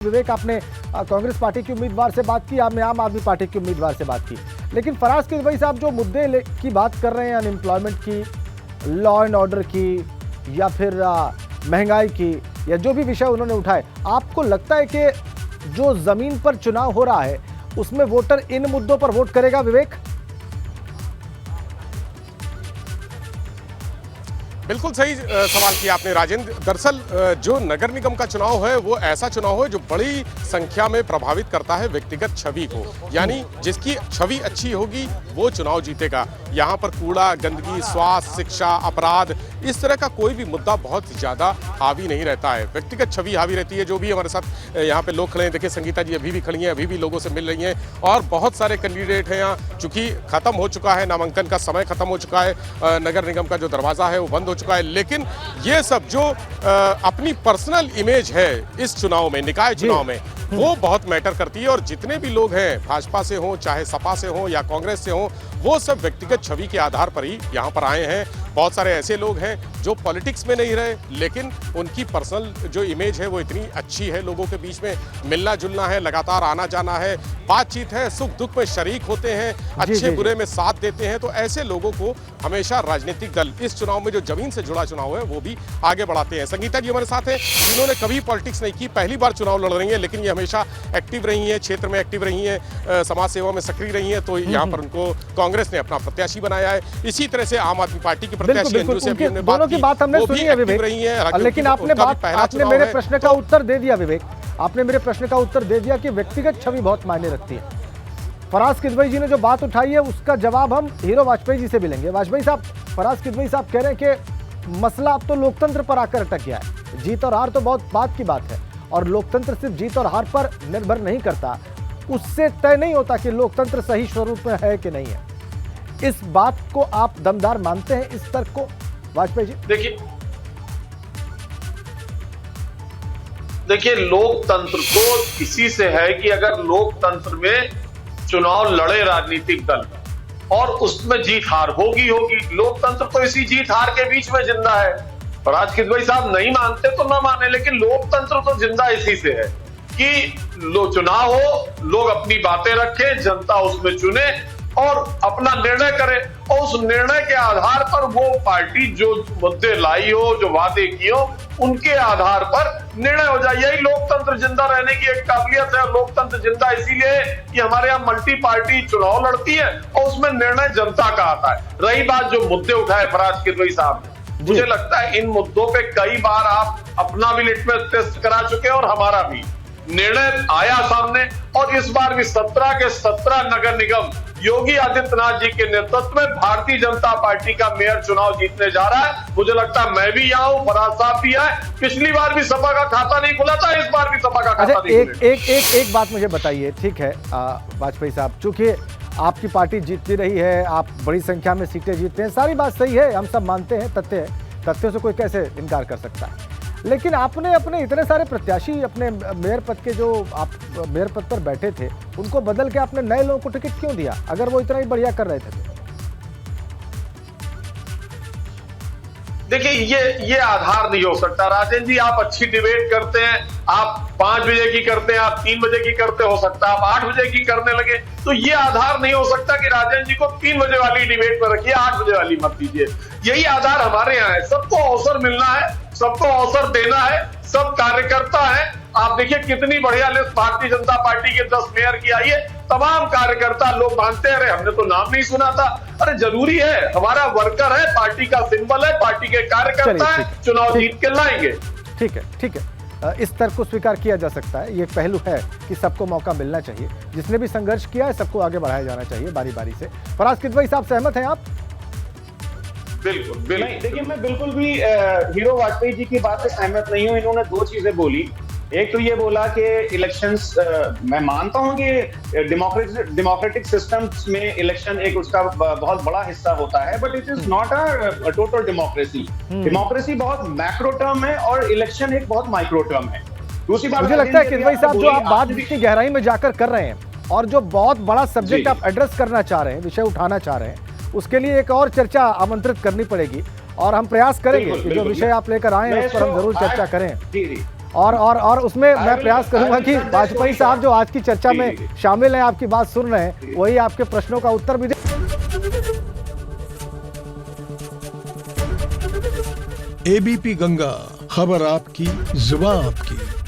विवेक, आपने कांग्रेस पार्टी की उम्मीदवार से बात की, आपने आम आदमी पार्टी की उम्मीदवार से बात की, लेकिन फराज किदवई साहब जो मुद्दे की बात कर रहे हैं, अनएम्प्लॉयमेंट की, लॉ एंड ऑर्डर की, या फिर महंगाई की, या जो भी विषय उन्होंने उठाए, आपको लगता है कि जो जमीन पर चुनाव हो रहा है उसमें वोटर इन मुद्दों पर वोट करेगा? विवेक, बिल्कुल सही सवाल किया आपने राजेंद्र। दरअसल जो नगर निगम का चुनाव है वो ऐसा चुनाव है जो बड़ी संख्या में प्रभावित करता है व्यक्तिगत छवि को, यानी जिसकी छवि अच्छी होगी वो चुनाव जीतेगा। यहाँ पर कूड़ा, गंदगी, स्वास्थ्य, शिक्षा, अपराध, इस तरह का कोई भी मुद्दा बहुत ज़्यादा हावी नहीं रहता है, व्यक्तिगत छवि हावी रहती है। जो भी हमारे साथ यहाँ पे लोग खड़े हैं, देखिए संगीता जी अभी भी खड़ी हैं, अभी भी लोगों से मिल रही हैं, और बहुत सारे कैंडिडेट हैं यहाँ। चूँकि ख़त्म हो चुका है, नामांकन का समय ख़त्म हो चुका है, नगर निगम का जो दरवाज़ा है वो बंद हो चुका है, लेकिन ये सब जो अपनी पर्सनल इमेज है इस चुनाव में, निकाय चुनाव में, वो बहुत मैटर करती है। और जितने भी लोग हैं, भाजपा से हों, चाहे सपा से हों या कांग्रेस से हों, वो सब व्यक्तिगत छवि के आधार पर ही यहाँ पर आए हैं। बहुत सारे ऐसे लोग हैं जो पॉलिटिक्स में नहीं रहे, लेकिन उनकी पर्सनल जो इमेज है वो इतनी अच्छी है, लोगों के बीच में मिलना जुलना है, लगातार आना जाना है, बातचीत है, सुख दुख में शरीक होते हैं, अच्छे बुरे में साथ देते हैं। तो ऐसे लोगों को हमेशा राजनीतिक दल इस चुनाव में, जो जमीन से जुड़ा चुनाव है, वो भी आगे बढ़ाते हैं। संगीता जी हमारे साथ हैं, जिन्होंने कभी पॉलिटिक्स नहीं की, पहली बार चुनाव लड़ रही हैं, लेकिन ये हमेशा एक्टिव रही हैं, क्षेत्र में एक्टिव रही हैं, समाज सेवा में सक्रिय रही हैं। तो यहाँ पर उनको कांग्रेस ने अपना प्रत्याशी बनाया है। इसी तरह से आम आदमी पार्टी की प्रत्याशी दोनों की बात हमने सुनी है विवेक, लेकिन आपने मेरे प्रश्न का उत्तर दे दिया विवेक, आपने मेरे प्रश्न का उत्तर दे दिया कि व्यक्तिगत छवि बहुत मायने रखती है। फराज किदवई जी ने जो बात उठाई है उसका जवाब हम हीरो वाजपेयी जी से भी लेंगे। वाजपेयी साहब, फराज किदवई साहब कह रहे हैं कि मसला अब तो लोकतंत्र पर आकर अटक गया है। जीत और हार तो बहुत बात की बात है, और लोकतंत्र सिर्फ जीत और हार पर निर्भर नहीं करता, उससे तय नहीं होता कि लोकतंत्र सही स्वरूप में है कि नहीं है। इस बात को आप दमदार मानते हैं, इस तर्क को वाजपेयी जी? देखिए लोकतंत्र तो इसी से है कि अगर लोकतंत्र में चुनाव लड़े राजनीतिक दल और उसमें जीत हार होगी। लोकतंत्र तो इसी जीत हार के बीच में जिंदा है। फराज किदवई साहब नहीं मानते तो ना माने, लेकिन लोकतंत्र तो जिंदा इसी से है कि चुनाव हो, लोग अपनी बातें रखें, जनता उसमें चुने और अपना निर्णय करे, और उस निर्णय के आधार पर वो पार्टी जो मुद्दे लाई हो, जो वादे किए हो, उनके आधार पर निर्णय हो जाए। यही लोकतंत्र जिंदा रहने की एक काबिलियत है। लोकतंत्र जिंदा इसीलिए कि हमारे यहाँ मल्टी पार्टी चुनाव लड़ती है और उसमें निर्णय जनता का आता है। रही बात जो मुद्दे उठाए फराज किदवई साहब ने, मुझे लगता है इन मुद्दों पे कई बार आप अपना भी लिटमस टेस्ट करा चुके हैं और हमारा भी निर्णय आया सामने। और इस बार भी 17 के 17 नगर निगम योगी आदित्यनाथ जी के नेतृत्व में भारतीय जनता पार्टी का मेयर चुनाव जीतने जा रहा है। मुझे लगता है मैं भी यहाँ हूँ, फराज साहब भी आए। पिछली बार भी सपा का खाता नहीं खुला था, इस बार भी सपा का खाता नहीं खुला। एक बात मुझे बताइए, ठीक है वाजपेयी साहब, चूंकि आपकी पार्टी जीतती रही है, आप बड़ी संख्या में सीटें जीतते हैं, सारी बात सही है, हम सब मानते हैं, तथ्य है, तथ्यों से कोई कैसे इनकार कर सकता है। लेकिन आपने अपने इतने सारे प्रत्याशी, अपने मेयर पद के, जो आप मेयर पद पर बैठे थे, उनको बदल के आपने नए लोगों को टिकट क्यों दिया, अगर वो इतना ही बढ़िया कर रहे थे? देखिए ये आधार नहीं हो सकता। राजेंद्र जी, आप अच्छी डिबेट करते हैं, आप 5 बजे की करते हैं, आप 3 बजे की करते, हो सकता है आप 8 बजे की करने लगे, तो ये आधार नहीं हो सकता कि राजेंद्र जी को 3 बजे वाली डिबेट में रखिए, 8 बजे वाली मत दीजिए। यही आधार हमारे यहाँ है। सबको अवसर मिलना है, सबको अवसर देना है, सब कार्यकर्ता है। आप देखिए कितनी बढ़िया लिस्ट भारतीय जनता पार्टी के 10 मेयर की आई है। तमाम कार्यकर्ता लोग मानते हैं, अरे हमने तो नाम नहीं सुना था। अरे जरूरी है, हमारा वर्कर है, पार्टी का सिंबल है, पार्टी के कार्यकर्ता है, चुनाव जीत के लाएंगे। ठीक है, इस तर्क को स्वीकार किया जा सकता है। ये पहलू है कि सबको मौका मिलना चाहिए, जिसने भी संघर्ष किया है सबको आगे बढ़ाया जाना चाहिए बारी बारी से। फराज किदवई साहब, सहमत हैं आप? बिल्कुल। देखिए मैं बिल्कुल भी हीरो वाजपेयी जी की बात से सहमत नहीं हूँ। इन्होंने 2 चीजें बोली। एक तो ये बोला कि इलेक्शंस, मैं मानता हूँ कि डेमोक्रेटिक सिस्टम्स में इलेक्शन एक उसका बहुत बड़ा हिस्सा होता है, but it is not a total democracy. Democracy बहुत मैक्रो टर्म है और इलेक्शन एक बहुत माइक्रो टर्म है। दूसरी बात, मुझे लगता है किदवई साहब, जो आप बात इतनी गहराई में जाकर कर रहे हैं और जो बहुत बड़ा सब्जेक्ट आप एड्रेस करना चाह रहे हैं, विषय उठाना चाह रहे हैं, उसके लिए एक और चर्चा आमंत्रित करनी पड़ेगी, और हम प्रयास करेंगे कि जो विषय आप लेकर आए हैं उस पर हम जरूर चर्चा करें। और उसमें मैं प्रयास करूंगा कि वाजपेयी साहब जो आज की चर्चा में शामिल हैं, आपकी बात सुन रहे हैं, वही आपके प्रश्नों का उत्तर भी दे। एबीपी गंगा, खबर आपकी, जुबान आपकी।